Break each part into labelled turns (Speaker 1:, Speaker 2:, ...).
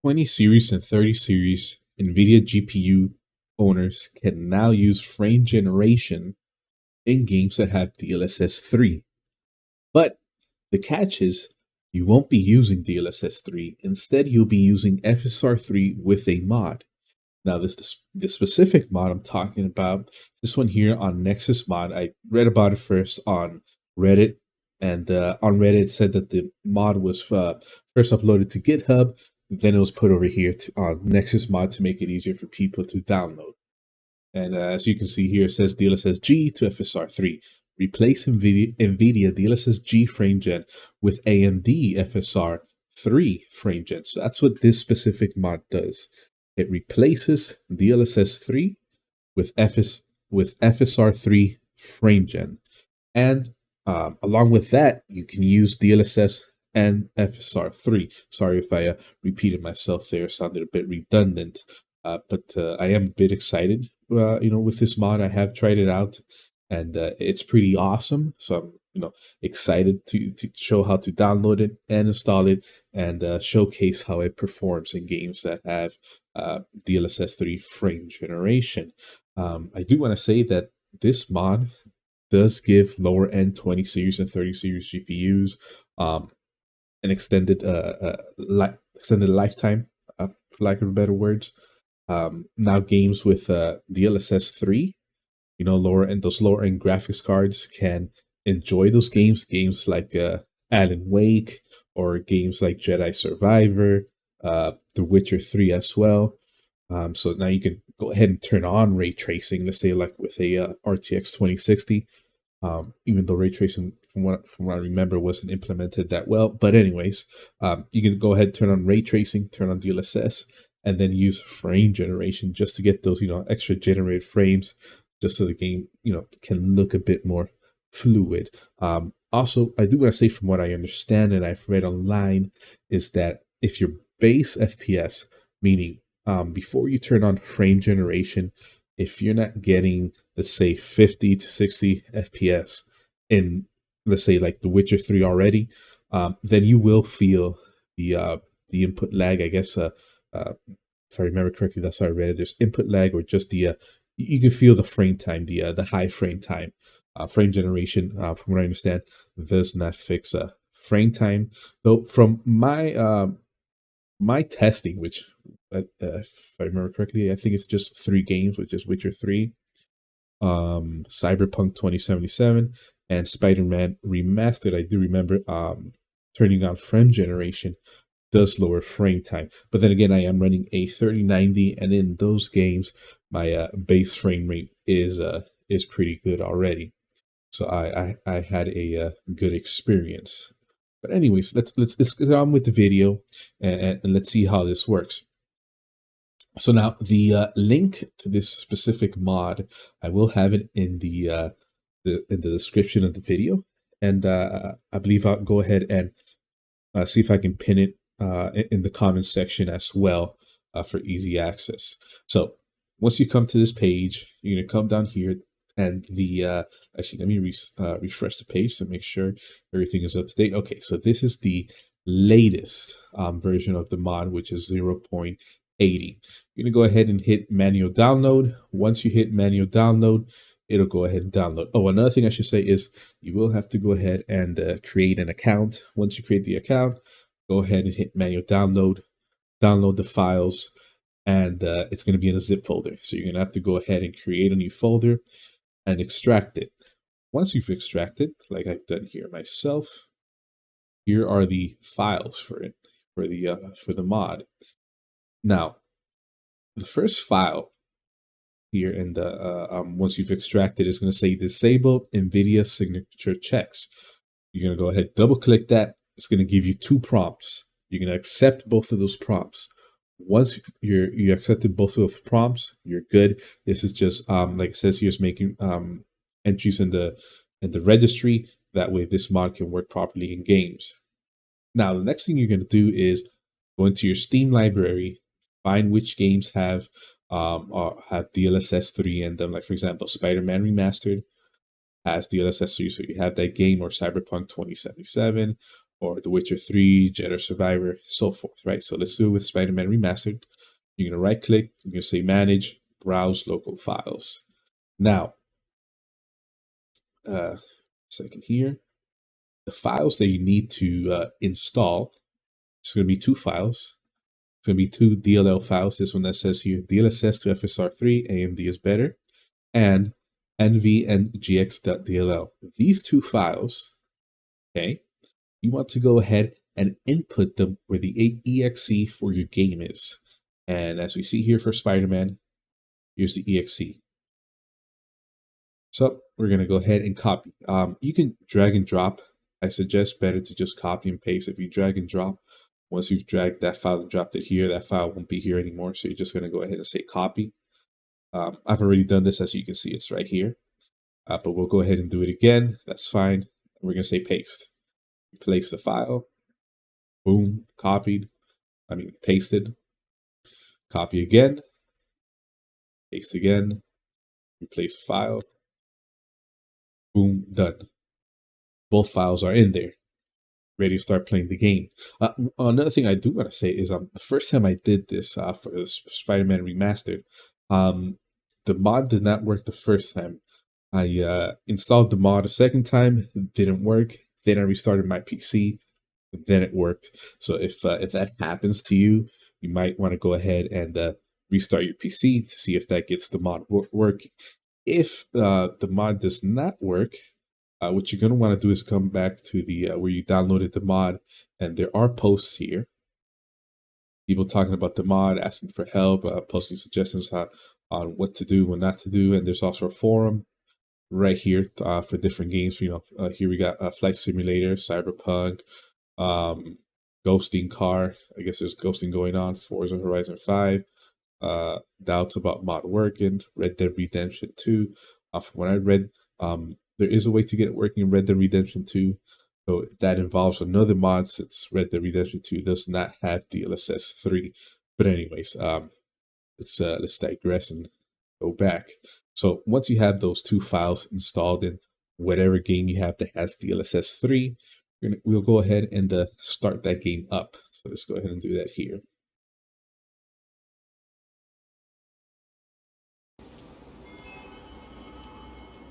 Speaker 1: 20 series and 30 series NVIDIA GPU owners can now use frame generation in games that have DLSS 3. But the catch is you won't be using DLSS 3. Instead, you'll be using FSR 3 with a mod. Now, the specific mod I'm talking about, this one here on Nexus mod, I read about it first on Reddit. And on Reddit, it said that the mod was first uploaded to GitHub. Then it was put over here on Nexus mod to make it easier for people to download. And as you can see here, it says DLSS G to FSR 3. Replace NVIDIA DLSS G frame gen with AMD FSR 3 frame gen. So that's what this specific mod does. It replaces DLSS 3 with FSR 3 frame gen. And along with that, you can use DLSS and FSR 3. Sorry if I repeated myself there, sounded a bit redundant, but I am a bit excited. With this mod, I have tried it out, and it's pretty awesome. So I'm excited to show how to download it and install it, and showcase how it performs in games that have DLSS 3 frame generation. I do want to say that this mod does give lower end 20 series and 30 series GPUs an extended lifetime, for lack of better words. Now games with DLSS 3, those lower end graphics cards can enjoy those games like Alan Wake, or games like Jedi Survivor, The Witcher 3 as well. So now you can go ahead and turn on ray tracing, let's say like with a RTX 2060, even though ray tracing, from what I remember, wasn't implemented that well. But anyways, you can go ahead, turn on ray tracing, turn on DLSS, and then use frame generation just to get those extra generated frames, just so the game can look a bit more fluid. Also, I do want to say, from what I understand and I've read online, is that if your base FPS, meaning before you turn on frame generation, if you're not getting, let's say, 50 to 60 FPS in, let's say, like The Witcher 3 already, then you will feel the input lag, I guess. If I remember correctly, that's how I read it. There's input lag, or just you can feel the frame time, the high frame time. Frame generation, from what I understand, does not fix frame time. Though from my testing, which if I remember correctly, I think it's just 3 games, which is Witcher 3, Cyberpunk 2077, and Spider-Man Remastered. I do remember turning on frame generation does lower frame time. But then again, I am running a 3090, and in those games, my base frame rate is pretty good already. So I had a good experience. But anyways, let's get on with the video, and let's see how this works. So now the link to this specific mod, I will have it in the description of the video, and I believe I'll go ahead and see if I can pin it in the comments section as well, for easy access. So once you come to this page, you're gonna come down here, and actually, let me refresh the page to make sure everything is up to date. Okay, so this is the latest version of the mod, which is 0.80. You're gonna go ahead and hit manual download. Once you hit manual download, it'll go ahead and download. Oh, another thing I should say is you will have to go ahead and create an account. Once you create the account, go ahead and hit manual download, download the files, and it's going to be in a zip folder. So you're going to have to go ahead and create a new folder and extract it. Once you've extracted, like I've done here myself, here are the files for it, for the mod. Now, the first file here in the once you've extracted, is going to say disable NVIDIA signature checks. You're going to go ahead, double click that. It's going to give you 2 prompts. You're going to accept both of those prompts. Once you accepted both of those prompts, you're good. This is just like it says here, is making entries in the registry. That way this mod can work properly in games. Now the next thing you're going to do is go into your Steam library, find which games have DLSS 3 in them. Like, for example, Spider-Man Remastered has DLSS 3, so you have that game, or Cyberpunk 2077, or The Witcher 3, Jedi Survivor, so forth, right? So let's do it with Spider-Man Remastered. You're going to right click, you're going to say Manage, Browse Local Files. Now, second here, the files that you need to install, it's going to be 2 files. It's going to be 2 DLL files. This one that says here, DLSS to FSR3, AMD is better, and nvngx.dll. These 2 files, okay, you want to go ahead and input them where the exe for your game is. And as we see here for Spider-Man, here's the exe. So we're going to go ahead and copy. You can drag and drop. I suggest better to just copy and paste. If you drag and drop, once you've dragged that file and dropped it here, that file won't be here anymore. So you're just going to go ahead and say copy. I've already done this, as you can see, it's right here. But we'll go ahead and do it again. That's fine. We're going to say paste. Place the file. Boom, copied. Pasted. Copy again. Paste again. Replace the file. Boom, done. Both files are in there, ready to start playing the game. Another thing I do want to say is the first time I did this for the Spider-Man Remastered, the mod did not work the first time. I installed the mod a second time, it didn't work. Then I restarted my PC, then it worked. So if that happens to you, you might want to go ahead and restart your PC to see if that gets the mod working. If the mod does not work, what you're going to want to do is come back to the where you downloaded the mod, and there are posts here. People talking about the mod, asking for help, posting suggestions on what to do, what not to do, and there's also a forum right here for different games. Here we got Flight Simulator, Cyberpunk, ghosting car. I guess there's ghosting going on. Forza Horizon 5. Doubts about mod working. Red Dead Redemption 2. From what I read, there is a way to get it working in Red Dead Redemption 2. So that involves another mod, since Red Dead Redemption 2 does not have DLSS 3. But anyways, let's digress and go back. So once you have those 2 files installed in whatever game you have that has DLSS 3, we'll go ahead and start that game up. So let's go ahead and do that here.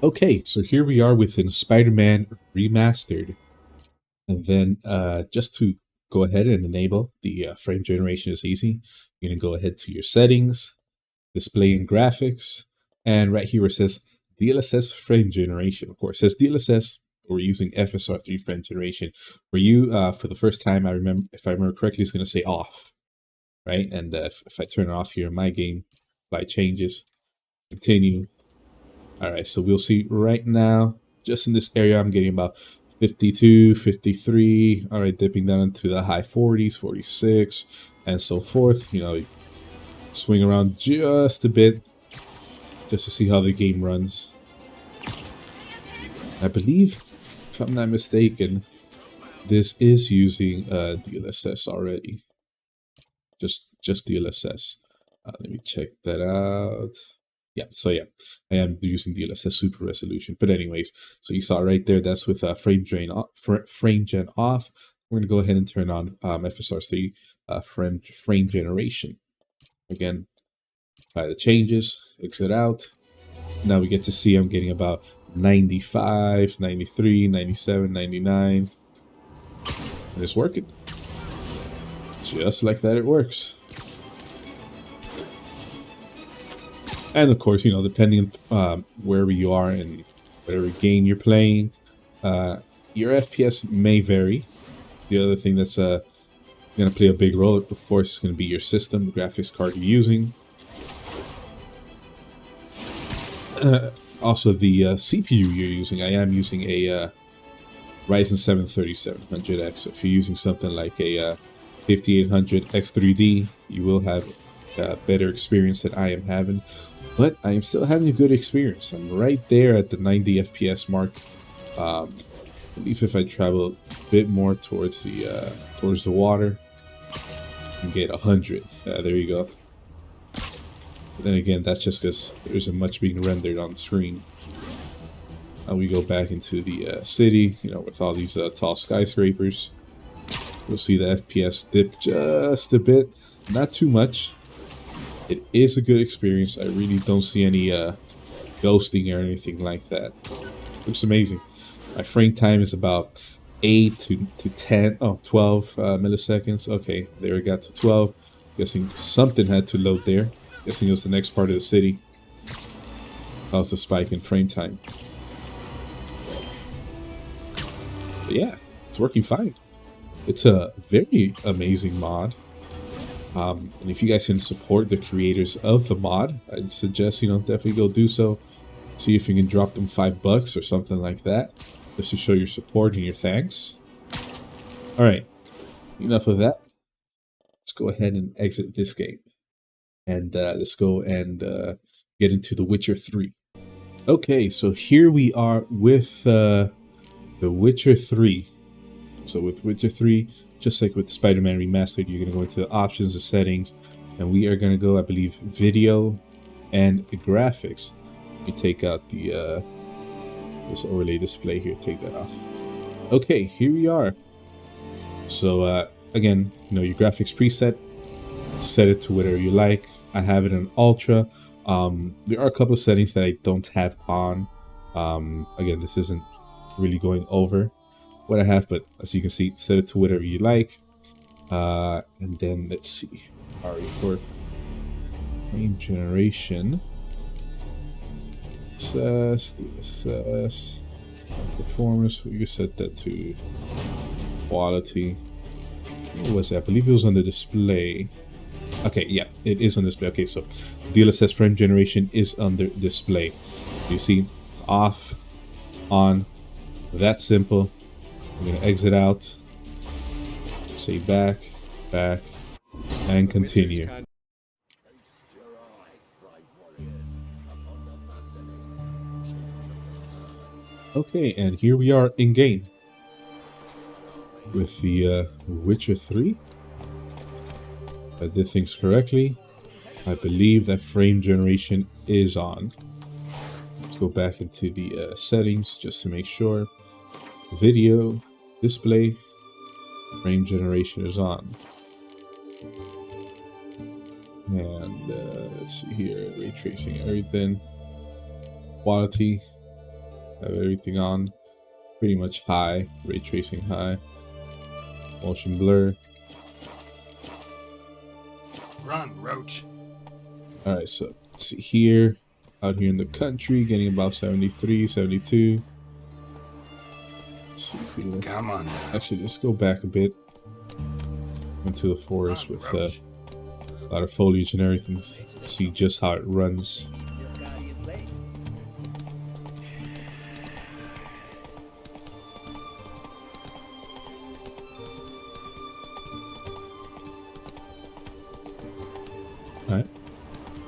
Speaker 1: Okay, so here we are within Spider-Man Remastered. And then just to go ahead and enable the frame generation is easy. You're going to go ahead to your settings, display and graphics, and right here it says DLSS frame generation. Of course, it says DLSS, but we're using FSR3 frame generation. For you, for the first time, if I remember correctly, it's going to say off, right? And if I turn it off here in my game, apply changes, continue. All right, so we'll see right now, just in this area, I'm getting about 52, 53. All right, dipping down into the high 40s, 46, and so forth. Swing around just a bit, just to see how the game runs. I believe, if I'm not mistaken, this is using DLSS already. Just DLSS. Let me check that out. Yeah, so yeah, I am using DLSS Super Resolution. But anyways, so you saw right there, that's with frame gen off. We're going to go ahead and turn on FSR3 frame generation. Again, apply the changes, exit out. Now we get to see I'm getting about 95, 93, 97, 99. And it's working. Just like that, it works. And of course, depending on wherever you are in whatever game you're playing, your FPS may vary. The other thing that's going to play a big role, of course, is going to be your system, the graphics card you're using. Also, the CPU you're using. I am using a Ryzen 7 3700X. So if you're using something like a 5800 X3D, you will have a better experience than I am having. But I am still having a good experience. I'm right there at the 90 FPS mark. I believe if I travel a bit more towards the water, I can get 100. There you go. But then again, that's just because there isn't much being rendered on the screen. And we go back into the city, with all these tall skyscrapers. You'll see the FPS dip just a bit, not too much. It is a good experience. I really don't see any ghosting or anything like that. Looks amazing. My frame time is about 8 to 12 milliseconds. Okay, there we got to 12. Guessing something had to load there. Guessing it was the next part of the city. Caused a spike in frame time. But yeah, it's working fine. It's a very amazing mod. And if you guys can support the creators of the mod, I'd suggest, definitely go do so. See if you can drop them $5 or something like that, just to show your support and your thanks. Alright, enough of that. Let's go ahead and exit this game. And let's go and get into The Witcher 3. Okay, so here we are with The Witcher 3. So with Witcher 3, just like with Spider-Man Remastered, you're going to go into the options, the settings, and we are going to go, I believe, video and graphics. You take out the this overlay display here, take that off. Okay, here we are. So again, your graphics preset, set it to whatever you like. I have it on ultra. There are a couple of settings that I don't have on. Again, this isn't really going over what I have, but as you can see, set it to whatever you like. And then let's see, for frame generation, DLSS, performance, we can set that to quality. What was that? I believe it was on the display. Okay, yeah, it is on display. Okay, so DLSS frame generation is under display. You see, off, on, that simple. I'm gonna exit out, say back, and continue. Okay, and here we are in game with the Witcher 3. I did things correctly. I believe that frame generation is on. Let's go back into the settings just to make sure. Video, display, frame generation is on. And let's see here, ray tracing, everything. Quality, have everything on. Pretty much high, ray tracing high. Motion blur.
Speaker 2: Run, Roach.
Speaker 1: Alright, so let's see here. Out here in the country, getting about 73, 72. Let's see here.
Speaker 2: Come on now.
Speaker 1: Actually, let's go back a bit into the forest with a lot of foliage and everything. See just how it runs. Alright,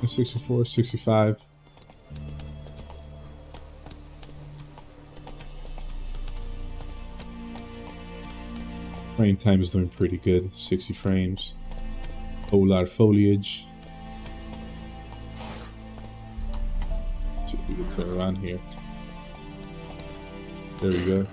Speaker 1: 64, 65. Frame time is doing pretty good, 60 frames. Whole lot of foliage. Let's see if we can turn around here. There we go.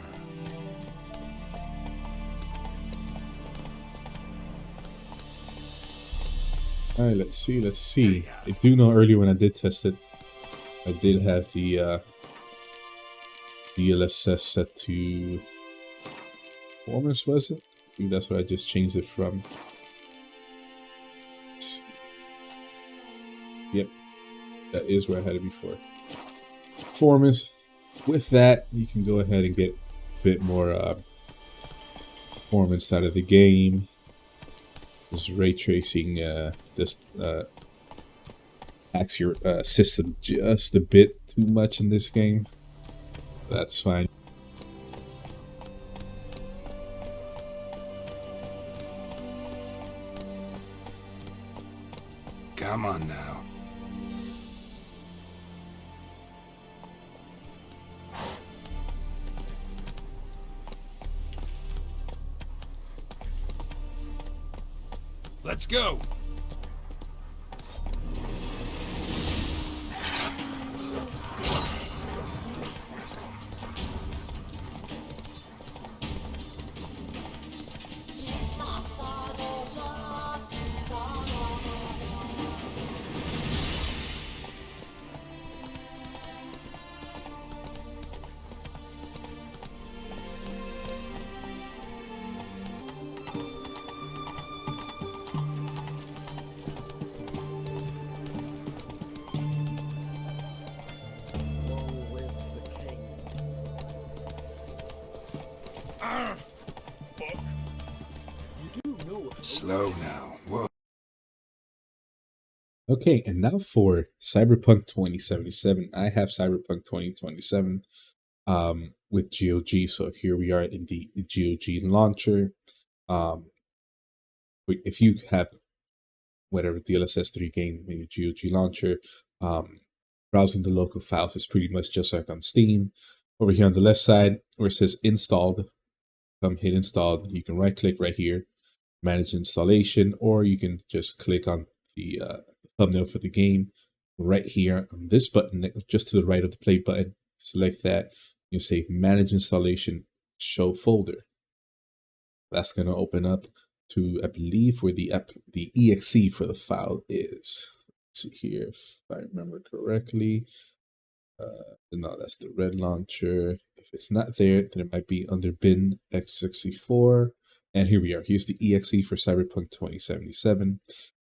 Speaker 1: Alright, let's see. I do know earlier when I did test it, I did have the DLSS set to performance, was it? I think that's what I just changed it from. Yep, that is where I had it before. Performance. With that, you can go ahead and get a bit more performance out of the game. This ray tracing hacks your system just a bit too much in this game. That's fine.
Speaker 2: Come on now. Let's go. Slow now. Whoa.
Speaker 1: Okay, and now for Cyberpunk 2077. I have Cyberpunk 2027 with GOG. So here we are in the GOG launcher. If you have whatever DLSS 3 game in your GOG launcher, browsing the local files is pretty much just like on Steam. Over here on the left side where it says installed, come hit installed. You can right click right here, manage installation, or you can just click on the thumbnail for the game right here on this button, just to the right of the play button. Select that. You say manage installation, show folder. That's going to open up to, I believe, where the exe for the file is. Let's see here if I remember correctly. No, that's the red launcher. If it's not there, then it might be under bin x64. And here we are. Here's the exe for Cyberpunk 2077.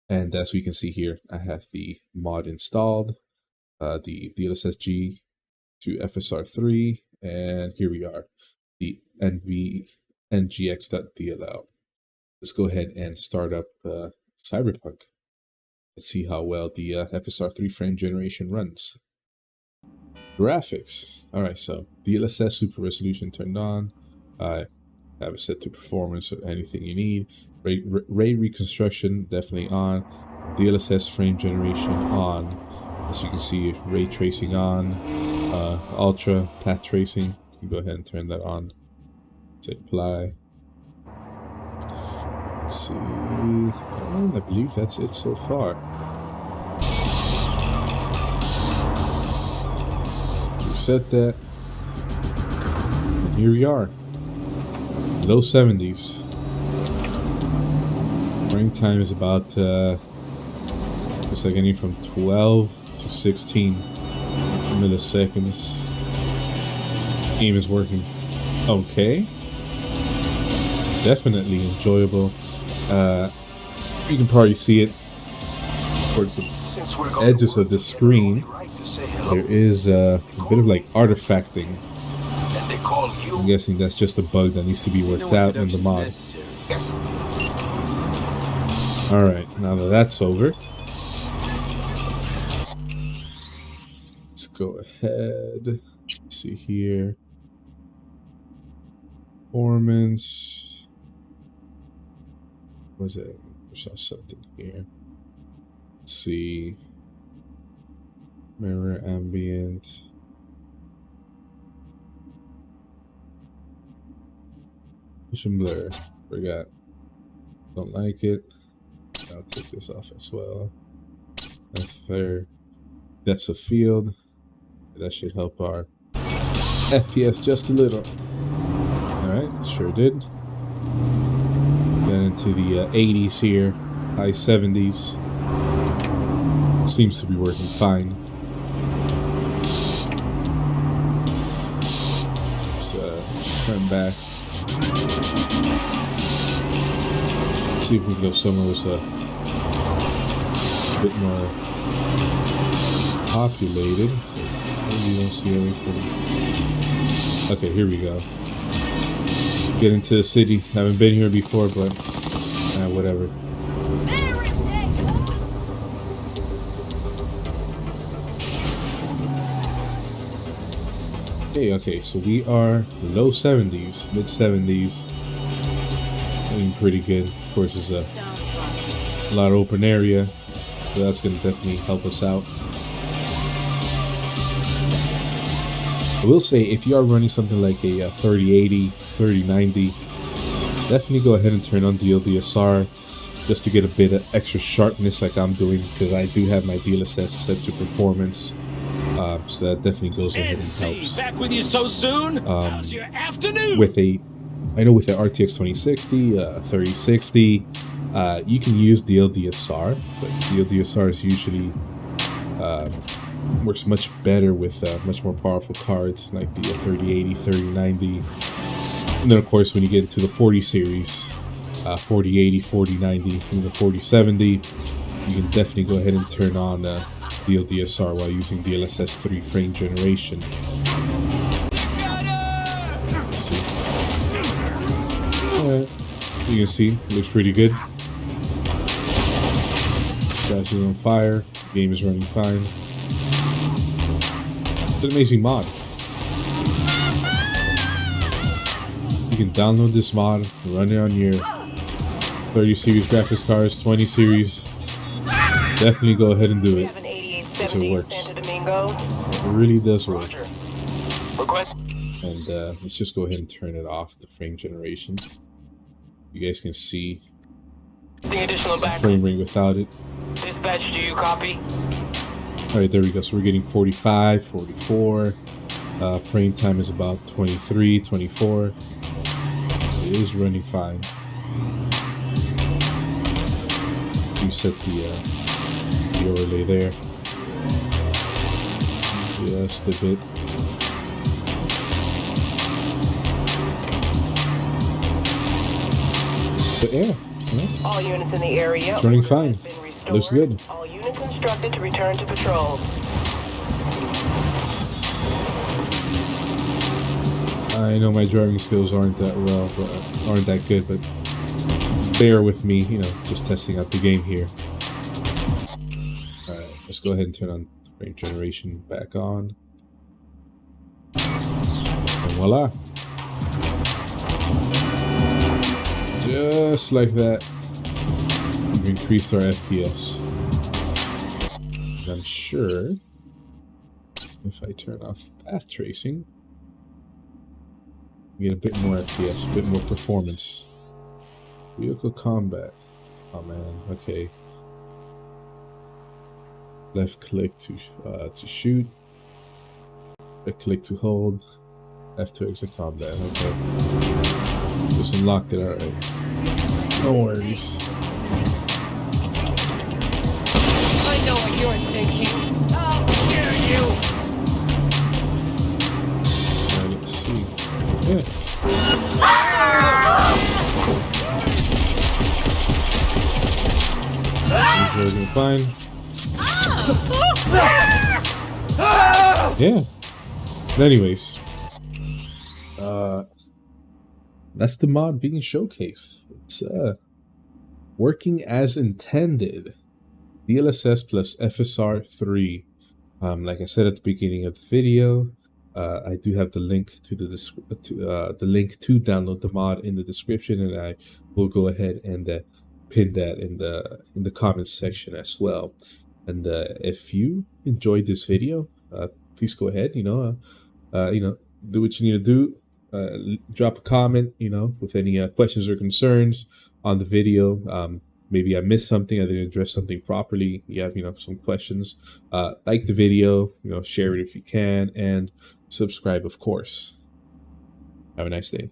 Speaker 1: And as we can see here, I have the mod installed, the DLSS G to FSR3, and here we are, the nvngx.dll. Let's go ahead and start up Cyberpunk. Let's see how well the FSR3 frame generation runs. Graphics. All right, so DLSS super resolution turned on. I have it set to performance or anything you need. Ray reconstruction definitely on. DLSS frame generation on. As you can see, ray tracing on. Ultra path tracing. You can go ahead and turn that on. Say apply. Let's see. I believe that's it so far. Reset that. And here we are. Low 70s. Frame time is about looks like anything from 12 to 16 milliseconds. Game is working okay. Definitely enjoyable. You can probably see it towards the edges of the screen. There is a bit of like artifacting. I'm guessing that's just a bug that needs to be worked out in the mod. Alright, now that that's over, let's go ahead. Let's see here. Performance. What was it? I saw something here. Let's see. Mirror ambient. Motion blur. Forgot. Don't like it. I'll take this off as well. That's fair. Depth of field. That should help our FPS just a little. Alright, sure did. Got into the 80s here. High 70s. Seems to be working fine. Let's turn back. See if we can go somewhere that's a bit more populated. So maybe you don't see everything. Okay, here we go. Get into the city. Haven't been here before, but whatever. Okay, so we are low 70s, mid 70s. Doing pretty good. Of course, there's a lot of open area, so that's going to definitely help us out. I will say, if you are running something like a 3080, 3090, definitely go ahead and turn on DLSS just to get a bit of extra sharpness like I'm doing, because I do have my DLSS set to performance. So that definitely goes ahead and helps.
Speaker 3: Back with you so soon? How's your afternoon?
Speaker 1: I know with the RTX 2060, 3060, you can use DLSS, but DLSS is usually works much better with much more powerful cards like the 3080, 3090. And then of course when you get into the 40 series, 4080, 4090, even the 4070, you can definitely go ahead and turn on DLSS while using DLSS 3 frame generation. You can see, it looks pretty good. Scratch is on fire. Game is running fine. It's an amazing mod. You can download this mod, run it on your 30 series graphics cards, 20 series. Definitely go ahead and do it. Because it works. It really does work. And let's just go ahead and turn it off, the frame generation. You guys can see the frame rate without it.
Speaker 4: Dispatch, do you copy?
Speaker 1: Alright, there we go. So we're getting 45, 44. Frame time is about 23, 24. It is running fine. You set the overlay there. Just a bit. But yeah,
Speaker 4: All units in the area.
Speaker 1: it's running fine. Looks good.
Speaker 4: All units instructed to return to patrol.
Speaker 1: I know my driving skills aren't that good, but bear with me, you know, just testing out the game here. Alright, let's go ahead and turn on frame generation back on. And voila. Just like that, we've increased our FPS. And I'm sure if I turn off path tracing, we get a bit more FPS, a bit more performance. Vehicle combat. Oh man, okay. Left click to shoot. Right click to hold. F to exit combat. Okay. Just unlocked it. Alright. No worries.
Speaker 4: I know what you're thinking. How dare you!
Speaker 1: Alright, let's see. Yeah. Everything fine. Yeah. But anyways, that's the mod being showcased. It's working as intended. DLSS plus FSR 3. Like I said at the beginning of the video, I do have the link to the link to download the mod in the description, and I will go ahead and pin that in the comments section as well. And if you enjoyed this video, please go ahead, do what you need to do. Drop a comment, with any questions or concerns on the video. Maybe I missed something, I didn't address something properly. You have, some questions. Like the video, share it if you can, and subscribe, of course. Have a nice day.